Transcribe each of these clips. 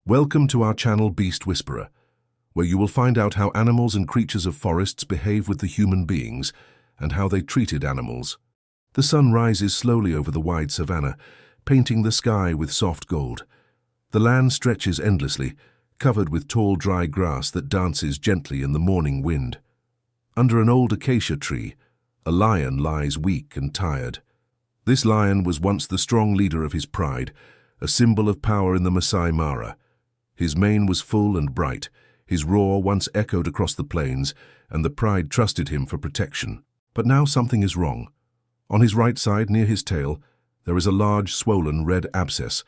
Welcome to our channel Beast Whisperer, where you will find out how animals and creatures of forests behave with the human beings and how they treated animals. The sun rises slowly over the wide savanna, painting the sky with soft gold. The land stretches endlessly, covered with tall dry grass that dances gently in the morning wind. Under an old acacia tree, a lion lies weak and tired. This lion was once the strong leader of his pride, a symbol of power in the Masai Mara. His mane was full and bright, his roar once echoed across the plains, and the pride trusted him for protection. But now something is wrong. On his right side, near his tail, there is a large, swollen red abscess.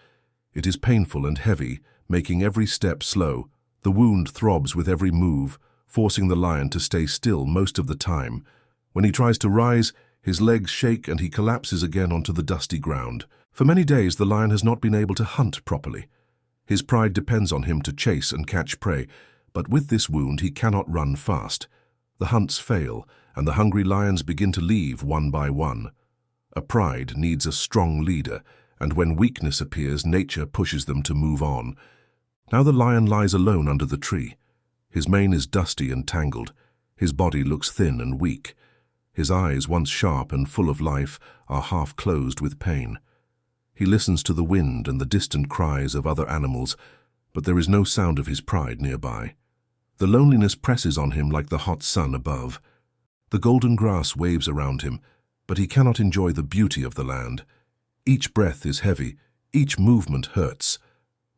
It is painful and heavy, making every step slow. The wound throbs with every move, forcing the lion to stay still most of the time. When he tries to rise, his legs shake and he collapses again onto the dusty ground. For many days, the lion has not been able to hunt properly. His pride depends on him to chase and catch prey, but with this wound he cannot run fast. The hunts fail, and the hungry lions begin to leave one by one. A pride needs a strong leader, and when weakness appears, nature pushes them to move on. Now the lion lies alone under the tree. His mane is dusty and tangled. His body looks thin and weak. His eyes, once sharp and full of life, are half closed with pain. He listens to the wind and the distant cries of other animals, but there is no sound of his pride nearby. The loneliness presses on him like the hot sun above. The golden grass waves around him, but he cannot enjoy the beauty of the land. Each breath is heavy, each movement hurts.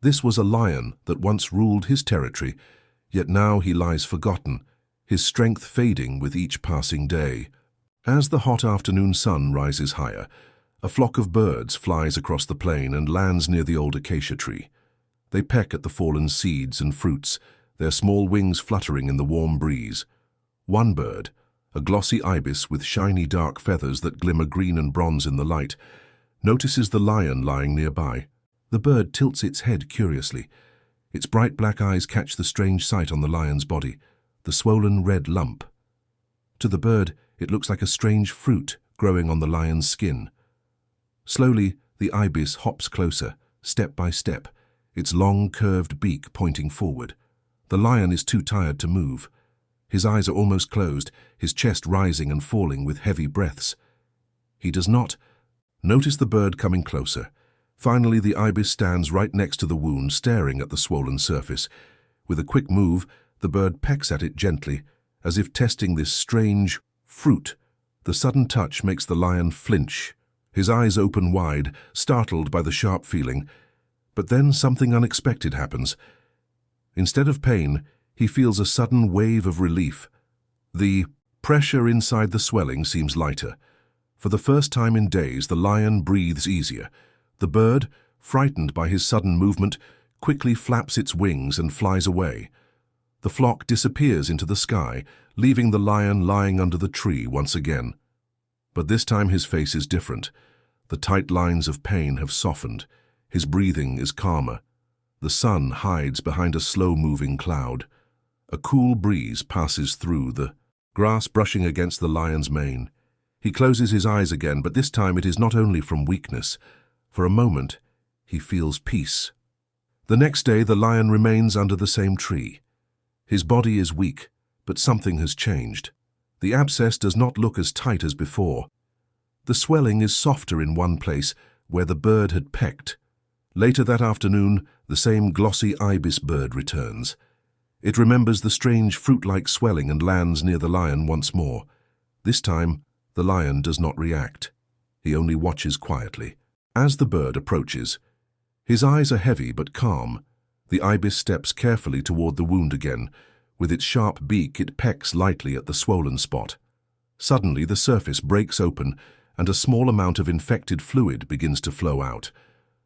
This was a lion that once ruled his territory, yet now he lies forgotten, his strength fading with each passing day. As the hot afternoon sun rises higher, a flock of birds flies across the plain and lands near the old acacia tree. They peck at the fallen seeds and fruits, their small wings fluttering in the warm breeze. One bird, a glossy ibis with shiny dark feathers that glimmer green and bronze in the light, notices the lion lying nearby. The bird tilts its head curiously. Its bright black eyes catch the strange sight on the lion's body, the swollen red lump. To the bird, it looks like a strange fruit growing on the lion's skin. Slowly, the ibis hops closer, step by step, its long, curved beak pointing forward. The lion is too tired to move. His eyes are almost closed, his chest rising and falling with heavy breaths. He does not notice the bird coming closer. Finally, the ibis stands right next to the wound, staring at the swollen surface. With a quick move, the bird pecks at it gently, as if testing this strange fruit. The sudden touch makes the lion flinch. His eyes open wide, startled by the sharp feeling. But then something unexpected happens. Instead of pain, he feels a sudden wave of relief. The pressure inside the swelling seems lighter. For the first time in days, the lion breathes easier. The bird, frightened by his sudden movement, quickly flaps its wings and flies away. The flock disappears into the sky, leaving the lion lying under the tree once again. But this time his face is different. The tight lines of pain have softened. His breathing is calmer. The sun hides behind a slow-moving cloud. A cool breeze passes through the grass, brushing against the lion's mane. He closes his eyes again, but this time it is not only from weakness. For a moment, he feels peace. The next day, the lion remains under the same tree. His body is weak, but something has changed. The abscess does not look as tight as before. The swelling is softer in one place, where the bird had pecked. Later that afternoon, the same glossy ibis bird returns. It remembers the strange fruit-like swelling and lands near the lion once more. This time, the lion does not react. He only watches quietly. As the bird approaches, his eyes are heavy but calm. The ibis steps carefully toward the wound again. With its sharp beak, it pecks lightly at the swollen spot. Suddenly, the surface breaks open, and a small amount of infected fluid begins to flow out.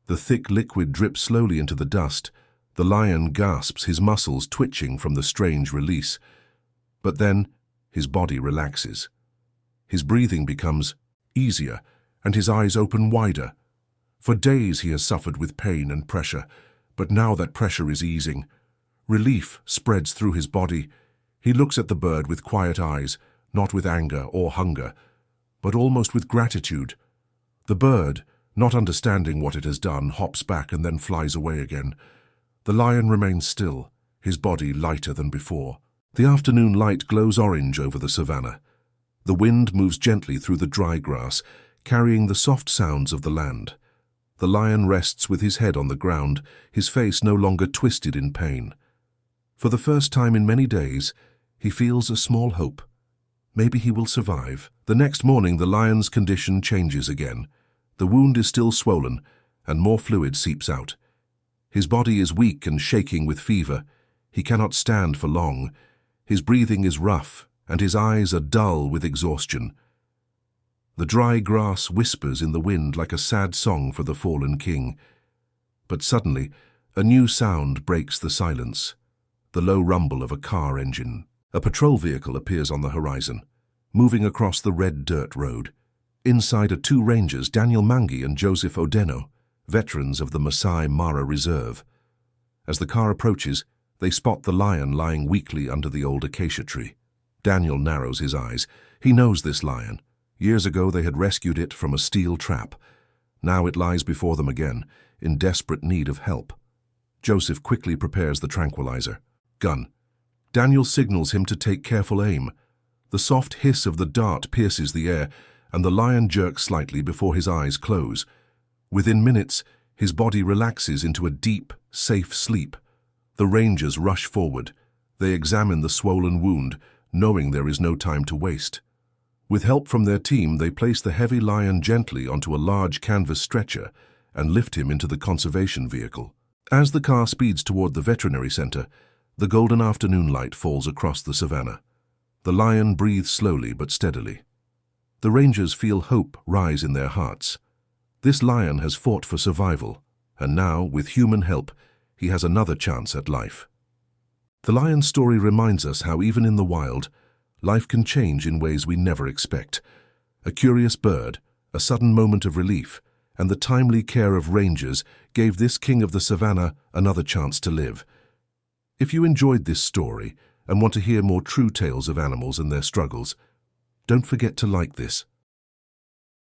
The thick liquid drips slowly into the dust. The lion gasps, his muscles twitching from the strange release. But then, his body relaxes. His breathing becomes easier, and his eyes open wider. For days he has suffered with pain and pressure, but now that pressure is easing. Relief spreads through his body. He looks at the bird with quiet eyes, not with anger or hunger, but almost with gratitude. The bird, not understanding what it has done, hops back and then flies away again. The lion remains still, his body lighter than before. The afternoon light glows orange over the savanna. The wind moves gently through the dry grass, carrying the soft sounds of the land. The lion rests with his head on the ground, his face no longer twisted in pain. For the first time in many days, he feels a small hope. Maybe he will survive. The next morning, the lion's condition changes again. The wound is still swollen, and more fluid seeps out. His body is weak and shaking with fever. He cannot stand for long. His breathing is rough, and his eyes are dull with exhaustion. The dry grass whispers in the wind like a sad song for the fallen king. But suddenly, a new sound breaks the silence. The low rumble of a car engine. A patrol vehicle appears on the horizon, moving across the red dirt road. Inside are two rangers, Daniel Mangi and Joseph Odeno, veterans of the Masai Mara Reserve. As the car approaches, they spot the lion lying weakly under the old acacia tree. Daniel narrows his eyes. He knows this lion. Years ago they had rescued it from a steel trap. Now it lies before them again, in desperate need of help. Joseph quickly prepares the tranquilizer. Gun. Daniel signals him to take careful aim. The soft hiss of the dart pierces the air, and the lion jerks slightly before his eyes close. Within minutes, his body relaxes into a deep, safe sleep. The rangers rush forward. They examine the swollen wound, knowing there is no time to waste. With help from their team, they place the heavy lion gently onto a large canvas stretcher and lift him into the conservation vehicle. As the car speeds toward the veterinary center, the golden afternoon light falls across the savanna. The lion breathes slowly but steadily. The rangers feel hope rise in their hearts. This lion has fought for survival, and now, with human help, he has another chance at life. The lion's story reminds us how even in the wild, life can change in ways we never expect. A curious bird, a sudden moment of relief, and the timely care of rangers gave this king of the savanna another chance to live. If you enjoyed this story and want to hear more true tales of animals and their struggles, don't forget to like this.